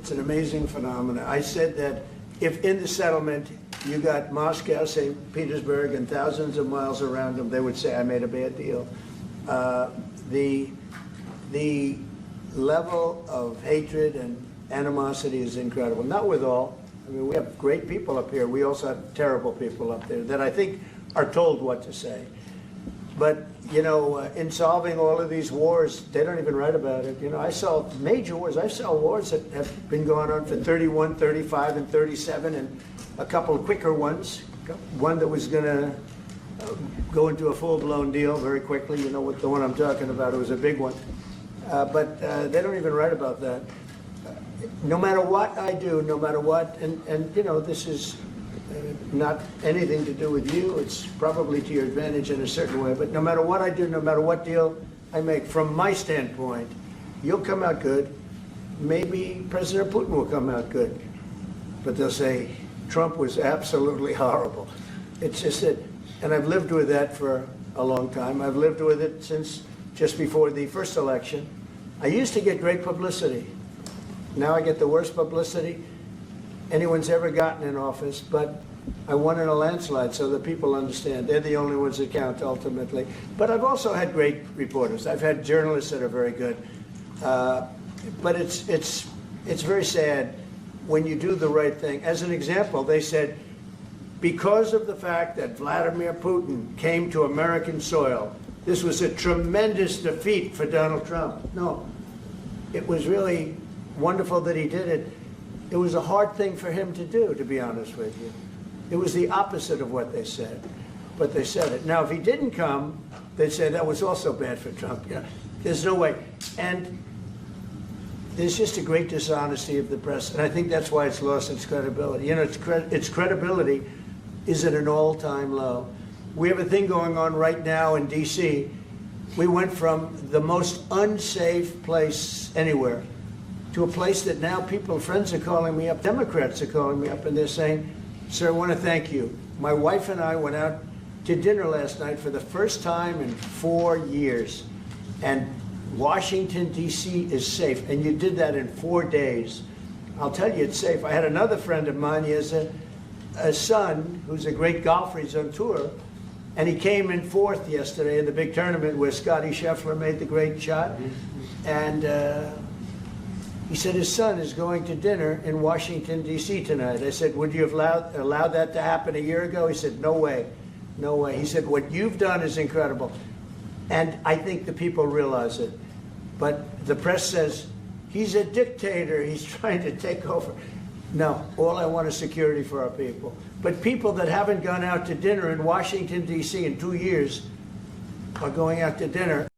It's an amazing phenomenon. I said that if in the settlement you got Moscow, St. Petersburg, and thousands of miles around them, they would say, I made a bad deal. The level of hatred and animosity is incredible. Not with all. I mean, we have great people up here. We also have terrible people up there that I think are told what to say. But, you know, in solving all of these wars, they don't even write about it. You know, I saw major wars. I saw wars that have been going on for 31, 35, and 37, and a couple of quicker ones. One that was going to go into a full-blown deal very quickly. You know what the one I'm talking about. It was a big one. But they don't even write about that. No matter what I do, no matter what, and you know, this is not anything to do with you. It's probably to your advantage in a certain way. But no matter what I do, no matter what deal I make, from my standpoint, you'll come out good. Maybe President Putin will come out good. But they'll say, Trump was absolutely horrible. It's just that, and I've lived with that for a long time. I've lived with it since just before the first election. I used to get great publicity. Now I get the worst publicity anyone's ever gotten in office, but I won in a landslide, so that people understand. They're the only ones that count, ultimately. But I've also had great reporters. I've had journalists that are very good. But it's very sad when you do the right thing. As an example, they said, because of the fact that Vladimir Putin came to American soil, this was a tremendous defeat for Donald Trump. No, it was really wonderful that he did it. It was a hard thing for him to do, to be honest with you. It was the opposite of what they said, but they said it. Now, if he didn't come, they'd say that was also bad for Trump. You know, there's no way. And there's just a great dishonesty of the press, and I think that's why it's lost its credibility. You know, its credibility is at an all-time low. We have a thing going on right now in D.C. We went from the most unsafe place anywhere to a place that now people, friends are calling me up, Democrats are calling me up, and they're saying, sir, I want to thank you. My wife and I went out to dinner last night for the first time in 4 years, and Washington, D.C. is safe, and you did that in 4 days. I'll tell you, it's safe. I had another friend of mine, he has a son who's a great golfer, he's on tour, and he came in fourth yesterday in the big tournament where Scotty Scheffler made the great shot, and he said his son is going to dinner in Washington, D.C. tonight. I said, would you have allowed that to happen a year ago? He said, no way, no way. He said, what you've done is incredible. And I think the people realize it. But the press says, he's a dictator, he's trying to take over. No, all I want is security for our people. But people that haven't gone out to dinner in Washington, D.C. in 2 years are going out to dinner.